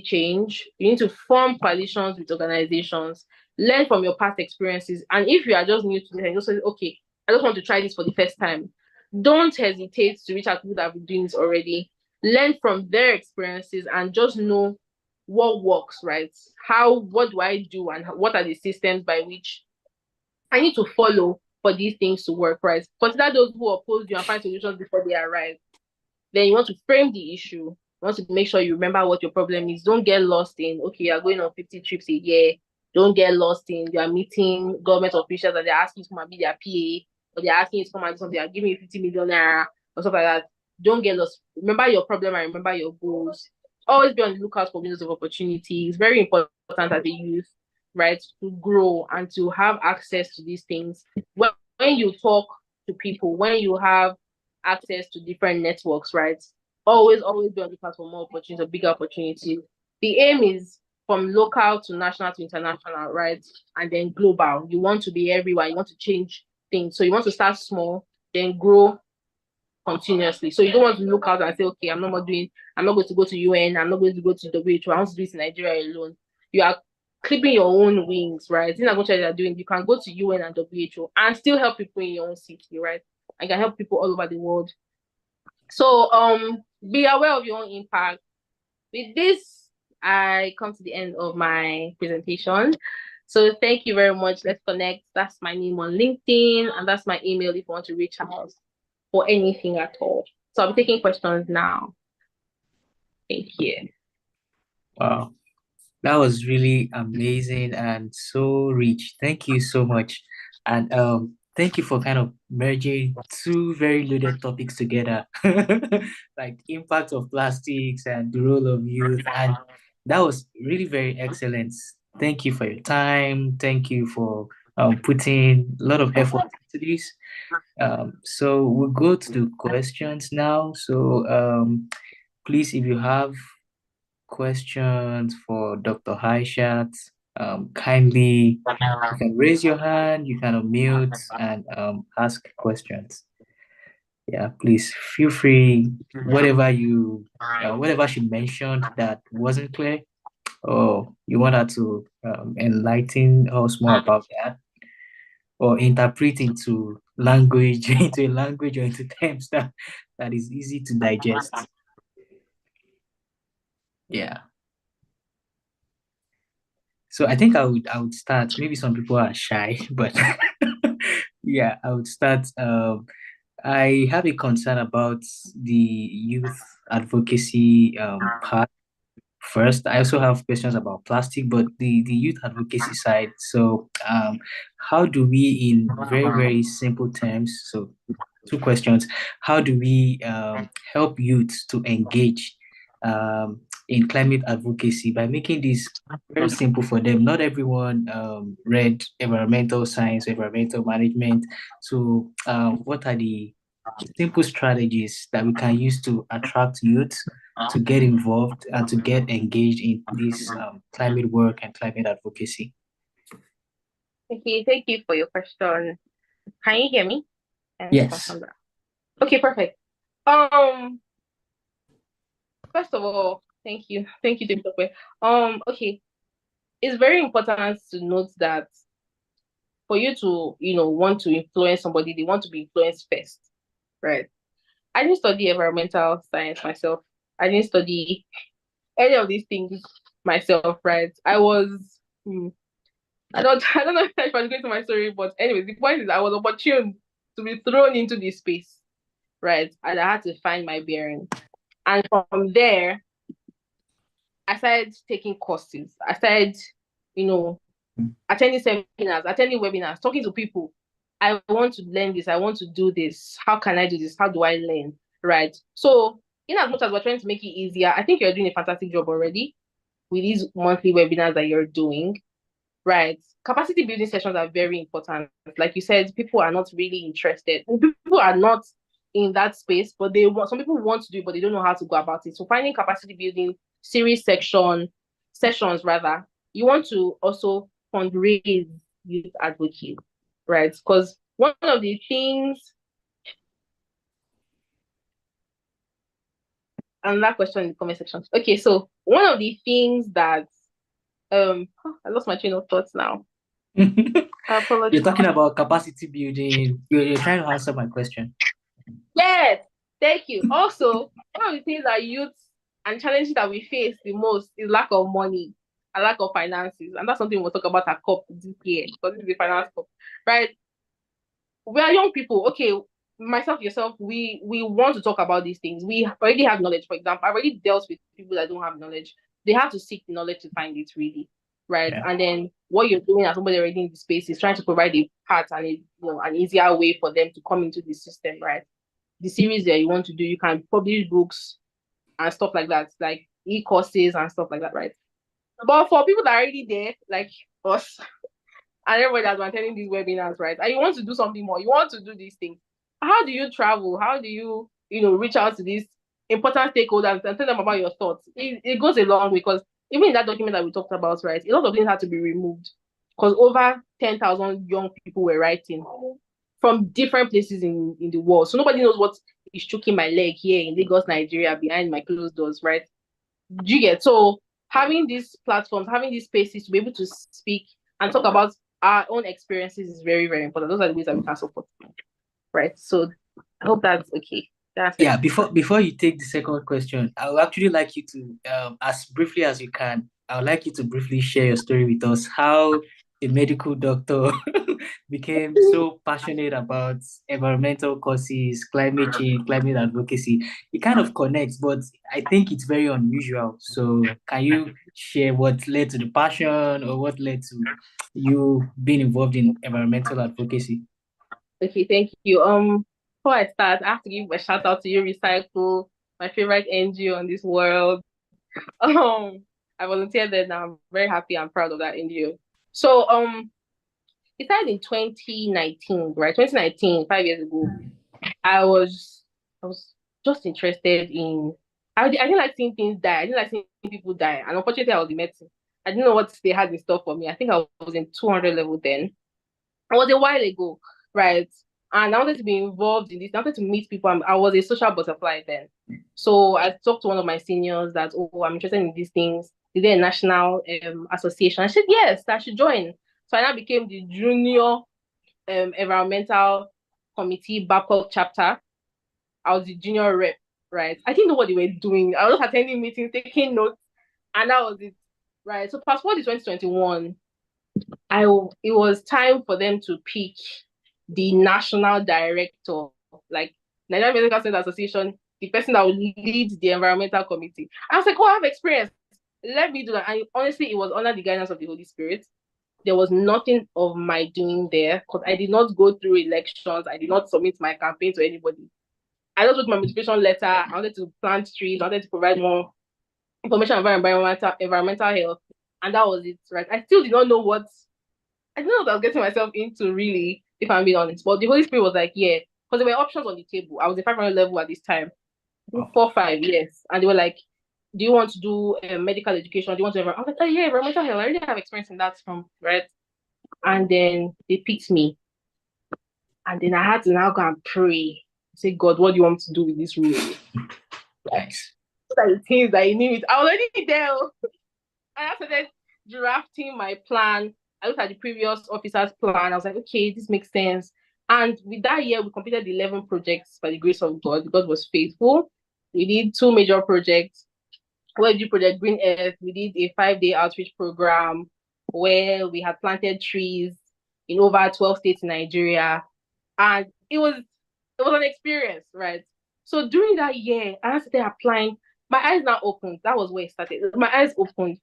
change. You need to form coalitions with organizations, learn from your past experiences. And if you are just new to this and you just say, okay, I just want to try this for the first time, don't hesitate to reach out to people that have been doing this already. Learn from their experiences and just know what works, right? What do I do and what are the systems by which I need to follow for these things to work, right? Consider those who oppose you and find solutions before they arrive. Then you want to frame the issue. You want to make sure you remember what your problem is. Don't get lost in, okay, you're going on 50 trips a year. Don't get lost in you're meeting government officials and they're asking you to come and be their PA, or they're asking you to come and do something, they're giving you 50 million naira or stuff like that. Don't get lost. Remember your problem and remember your goals. Always be on the lookout for windows of opportunity. It's very important as a youth, right, to grow and to have access to these things. When you talk to people, when you have access to different networks, right? Always be on the lookout for more opportunities or bigger opportunities. The aim is from local to national to international, right? And then global. You want to be everywhere. You want to change things. So you want to start small, then grow continuously. So you don't want to look out and say, okay, I'm not going to go to UN, I'm not going to go to WHO, I want to do this in Nigeria alone. You are clipping your own wings, right? Things what you're doing. You can go to UN and WHO and still help people in your own city, right? I can help people all over the world. So be aware of your own impact. With this, I come to the end of my presentation. So thank you very much. Let's connect. That's my name on LinkedIn, and that's my email if you want to reach out for anything at all. So I'll be taking questions now. Thank you. Wow. That was really amazing and so rich. Thank you so much. And thank you for kind of merging two very loaded topics together, like the impact of plastics and the role of youth. And that was really very excellent. Thank you for your time. Thank you for putting a lot of effort into this. So we'll go to the questions now. So please, if you have questions for Dr. Aishat, kindly you can raise your hand, you can unmute and ask questions. Yeah, please feel free. Whatever she mentioned that wasn't clear, or you want her to enlighten us more about that, or interpret into language, into a language or into terms that is easy to digest. Yeah. So I think I would start. Maybe some people are shy, but yeah, I would start. I have a concern about the youth advocacy part. first. I also have questions about plastic, but the youth advocacy side. So, how do we, in very, very simple terms, so two questions, how do we help youth to engage in climate advocacy by making this very simple for them? Not everyone read environmental science, environmental management. So, what are the simple strategies that we can use to attract youth to get involved and to get engaged in this climate work and climate advocacy? Okay, thank you for your question. Can you hear me? Let me Yes. confirm that. Okay, perfect. Um, First of all, thank you, Dr. Okay, it's very important to note that for you to, want to influence somebody, they want to be influenced first, right? I didn't study environmental science myself. I didn't study any of these things myself, right? I don't know if I'm going to my story, but anyways, the point is I was opportune to be thrown into this space, right? And I had to find my bearing. And from there, I started taking courses. I started, you know, attending seminars, attending webinars, talking to people. I want to learn this. I want to do this. How can I do this? How do I learn? Right. So, in as much as we're trying to make it easier, I think you're doing a fantastic job already with these monthly webinars that you're doing. Right. Capacity building sessions are very important. Like you said, people are not really interested. People are not in that space, but some people want to do it, but they don't know how to go about it. So finding capacity building sessions rather, you want to also fundraise youth advocates, right? Because one of the things, and that question in the comment section. Okay, so one of the things that I lost my train of thoughts now. I You're apologize. talking about capacity building. You're trying to answer my question. Yes, thank you. Also, one of the things that youths and challenges that we face the most is lack of money and lack of finances. And that's something we'll talk about at COP this year because this is the finance COP, right? We are young people. Okay, myself, yourself, we want to talk about these things. We already have knowledge. For example, I already dealt with people that don't have knowledge. They have to seek the knowledge to find it really, right? Yeah. And then what you're doing as somebody already in the space is trying to provide a path and an easier way for them to come into the system, right? The series that you want to do, you can publish books and stuff like that, like e-courses and stuff like that, right? But for people that are already there, like us, and everybody that's been attending these webinars, right? And you want to do something more, you want to do these things. How do you travel? How do you, reach out to these important stakeholders and tell them about your thoughts? It goes a long way because even in that document that we talked about, right, a lot of things had to be removed because over 10,000 young people were writing from different places in the world. So nobody knows what is choking my leg here in Lagos, Nigeria, behind my closed doors, right? Do you get? So having these platforms, having these spaces to be able to speak and talk about our own experiences is very, very important. Those are the ways that we can support, right? So I hope that's okay. That's Yeah, it. before you take the second question, I would actually like you to, as briefly as you can, I would like you to briefly share your story with us, how a medical doctor became so passionate about environmental causes, climate change, climate advocacy. It kind of connects, but I think it's very unusual. So can you share what led to the passion or what led to you being involved in environmental advocacy? Okay, thank you. Before I start, I have to give a shout out to you, Recycle, my favorite NGO on this world. Um, I volunteered there now. I'm very happy and proud of that NGO. So it started in 2019, right? 2019, 5 years ago. I was just interested in I didn't like seeing things die. I didn't like seeing people die. And unfortunately I was in medicine. I didn't know what they had in store for me. I think I was in 200 level then. It was a while ago, right? And I wanted to be involved in this. I wanted to meet people. I was a social butterfly then. So I talked to one of my seniors that, oh, I'm interested in these things. Is there a national association? I said, yes, I should join. So I now became the junior environmental committee Babcock chapter. I was the junior rep, right? I didn't know what they were doing. I was just attending meetings, taking notes, and that was it, right? So fast forward to 2021, it was time for them to pick the national director, like Nigerian Medical Center Association, the person that will lead the environmental committee. I was like, oh, I have experience. let me do that. And honestly, it was under the guidance of the Holy Spirit. There was nothing of my doing there because I did not go through elections. I did not submit my campaign to anybody. I just wrote my motivation letter. I wanted to plant trees. I wanted to provide more information about environmental health, and that was it. Right? I still did not know what I didn't know what I was getting myself into, really, if I'm being honest. But the Holy Spirit was like, yeah, because there were options on the table. I was a 500 level at this time, Oh, 4 5 years, and they were like, do you want to do medical education? Do you want to? I was like, oh yeah, environmental health. I already have experience in that from right. And then they picked me, and then I had to now go and pray. Say, God, what do you want me to do with this role? nice. What are the things that you need? I was already there. I started drafting my plan. I looked at the previous officer's plan. I was like, okay, this makes sense. And with that year, we completed 11 projects by the grace of God. God was faithful. We did 2 major projects. Where did Project Green Earth? We did a 5-day outreach program where we had planted trees in over 12 states in Nigeria. And it was an experience, right? So during that year, I started applying. My eyes now opened. That was where it started. My eyes opened.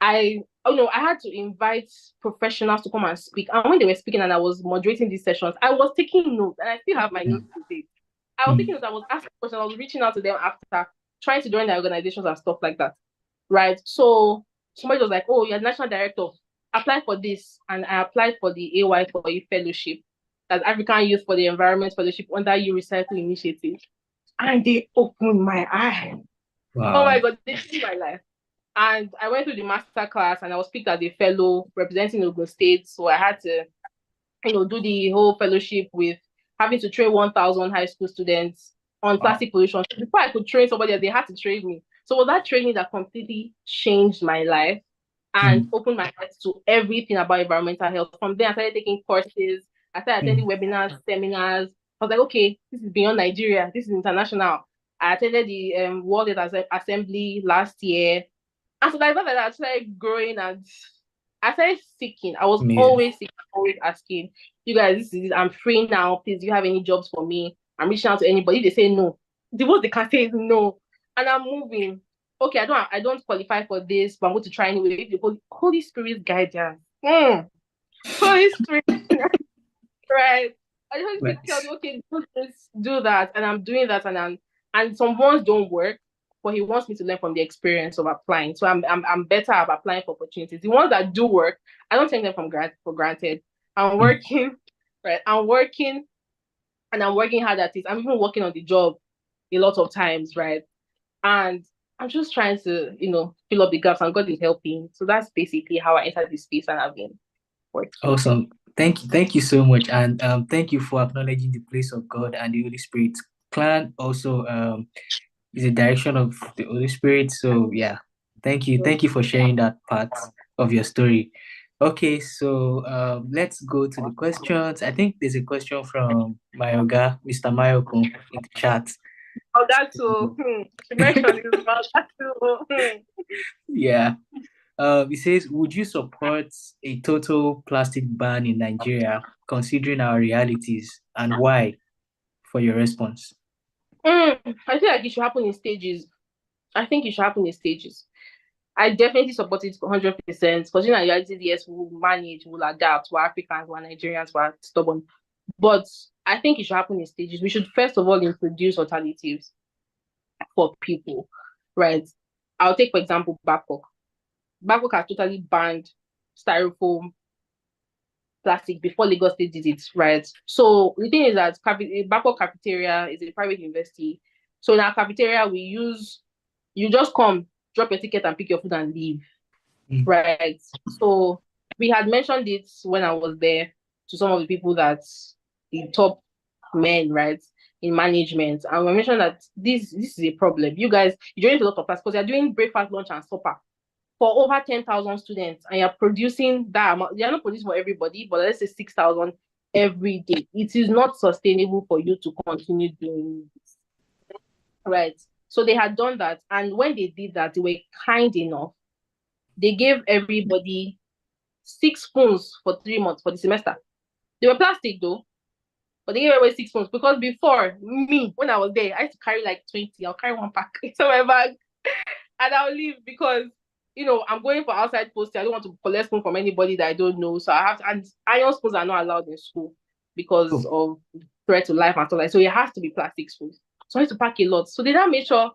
I had to invite professionals to come and speak. And when they were speaking and I was moderating these sessions, I was taking notes and I still have my notes Mm, today. I was taking mm, notes, I was asking questions, I was reaching out to them after trying to join their organizations and stuff like that. Right. So somebody was like, oh, you're national director. Apply for this. And I applied for the AY for a fellowship. That's African Youth for the Environment Fellowship under You Recycle Initiative. And they opened my eyes. Oh my wow. God, they changed my life. And I went through the master class and I was picked as a fellow representing Ogun State. So I had to, do the whole fellowship with having to train 1,000 high school students on Wow. plastic pollution. So before I could train somebody else, they had to train me. So it was that training that completely changed my life and Mm, opened my eyes to everything about environmental health. From there, I started taking courses. I started attending mm, webinars, seminars. I was like, okay, this is beyond Nigeria. This is international. I attended the World Health Assembly last year. And so like that, I started growing and I started seeking. I was amazing. always seeking, always asking, you guys, this is it. I'm free now. Please, do you have any jobs for me? I'm reaching out to anybody. They say no. The most they can say is no. And I'm moving. Okay, I don't qualify for this, but I'm going to try anyway. The Holy Spirit guidance. Holy Spirit, right? I just Holy Spirit tells Nice. me, okay, do this, do that, and I'm doing that, and some ones don't work, but he wants me to learn from the experience of applying. So I'm better at applying for opportunities. The ones that do work, I don't take them for granted. I'm Mm. working, right? I'm working and I'm working hard at it. I'm even working on the job a lot of times, right? And I'm just trying to, fill up the gaps and God is helping. So that's basically how I entered this space and I've been working. Awesome. Thank you so much, and thank you for acknowledging the place of God and the Holy Spirit. Clan also is a direction of the Holy Spirit. So yeah, thank you for sharing that part of your story. Okay, so let's go to the questions. I think there's a question from Mayoga, Mr. Mayoko, in the chat. Oh, that's so. She mentioned it about that too. Yeah. It says, would you support a total plastic ban in Nigeria, considering our realities, and why? For your response. I feel like it should happen in stages. I think it should happen in stages. I definitely support it 100% because in reality, yes, we'll manage, we'll adapt. We're Africans, we're Nigerians, we're stubborn. But I think it should happen in stages. We should first of all introduce alternatives for people, right? I'll take, for example, Babcock. Babcock has totally banned styrofoam plastic before Lagos State did it, right? So the thing is that Babcock Cafeteria is a private university. So in our cafeteria, you just come, drop your ticket and pick your food and leave, Mm, right? So we had mentioned it when I was there to some of the people that the top men, right, in management, and we mentioned that this is a problem. You guys, you donate a lot of class because you're doing breakfast, lunch, and supper for over 10,000 students, and you're producing that amount. You're not producing for everybody, but let's say 6,000 every day. It is not sustainable for you to continue doing this, right? So they had done that, and when they did that, they were kind enough. They gave everybody 6 spoons for 3 months for the semester. They were plastic though, but they gave away 6 spoons because before me, when I was there, I used to carry like 20. I'll carry one pack into my bag and I'll leave because I'm going for outside posting. I don't want to collect spoon from anybody that I don't know. So I have to, and iron spoons are not allowed in school because Oh, of threat to life and so like. So it has to be plastic spoons. So I have to pack a lot. So they now make sure,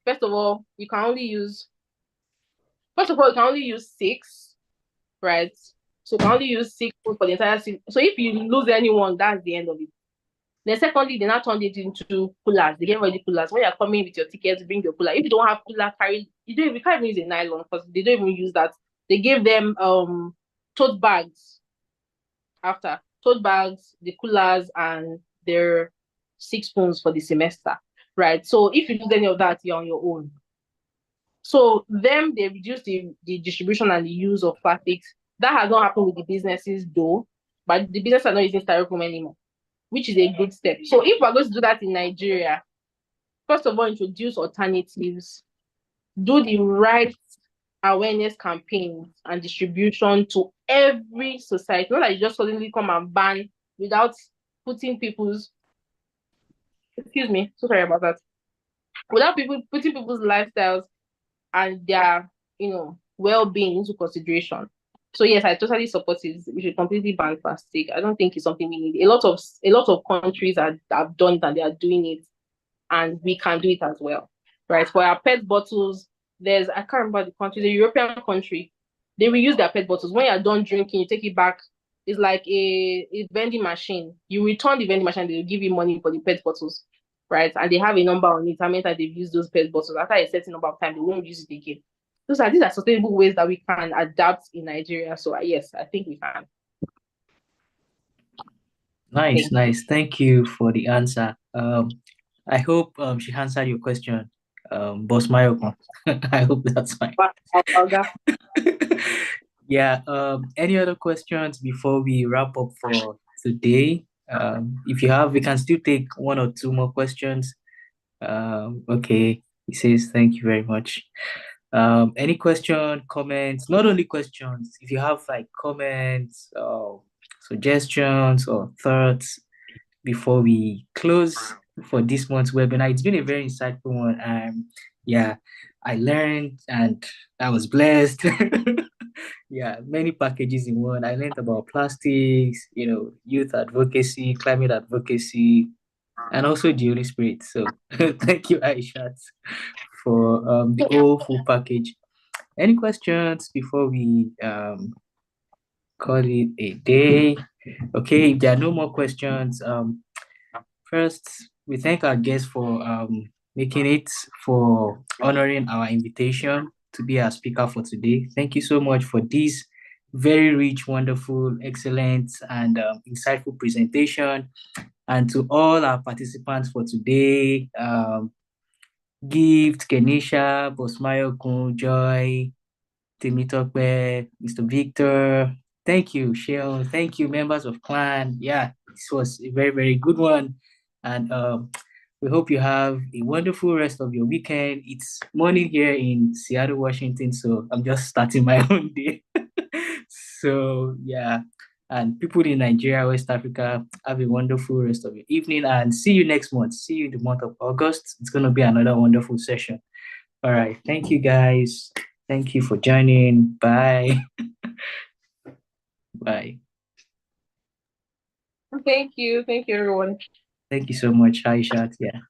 first of all, you can only use six, right? So you can only use six spoons for the entire season. So if you lose anyone, that's the end of it. Then secondly, they now turned it into coolers. They get ready coolers. When you're coming with your tickets, bring your cooler. If you don't have cooler, you can't even use a nylon because they don't even use that. They gave them tote bags after. Tote bags, the coolers, and their 6 spoons for the semester. Right. So if you lose any of that, you're on your own. So them they reduce the distribution and the use of plastics. That has not happened with the businesses though, but the businesses are not using styrofoam anymore, which is a good step. So if we're going to do that in Nigeria, first of all, introduce alternatives, do the right awareness campaigns and distribution to every society. Not that you just suddenly come and ban without putting people's excuse me, so sorry about that. Without people putting people's lifestyles and their, well-being into consideration. So yes, I totally support it. We should completely ban plastic. I don't think it's something we need. A lot of countries have done it and they are doing it, and we can do it as well. Right. For our pet bottles, I can't remember the country, the European country, they will use their pet bottles. When you're done drinking, you take it back. It's like a vending machine. You return the vending machine, they'll give you money for the pet bottles. Right. And they have a number on it. How many times they've used those pet bottles. After a certain number of time, they won't use it again. These are sustainable ways that we can adapt in Nigeria. So yes, I think we can. nice, Thank you. nice. Thank you for the answer. I hope she answered your question, Boss Mayoko. I hope that's fine. Oga. Yeah, any other questions before we wrap up for today? If you have, we can still take one or two more questions. Okay, he says thank you very much. Any question, comments, not only questions, if you have like comments, suggestions or thoughts before we close for this month's webinar. It's been a very insightful one. Yeah, I learned and I was blessed. Yeah, many packages in one. I learned about plastics, youth advocacy, climate advocacy, and also the Holy Spirit. So thank you, Aishat, for the whole full package. Any questions before we call it a day? Okay, if there are no more questions, first we thank our guests for making it, for honoring our invitation to be our speaker for today. Thank you so much for this very rich, wonderful, excellent, and insightful presentation. And to all our participants for today, Gift, Kenisha, Bosmayo Kun, Joy, Temitope, Mr. Victor. Thank you, Sheon. Thank you, members of CLAHN. Yeah, this was a very, very good one. And we hope you have a wonderful rest of your weekend. It's morning here in Seattle, Washington, so I'm just starting my own day. So, yeah. And people in Nigeria, West Africa, have a wonderful rest of your evening and see you next month. See you in the month of August. It's going to be another wonderful session. All right. Thank you, guys. Thank you for joining. Bye. Bye. Thank you. Thank you, everyone. Thank you so much, Aishat. Yeah.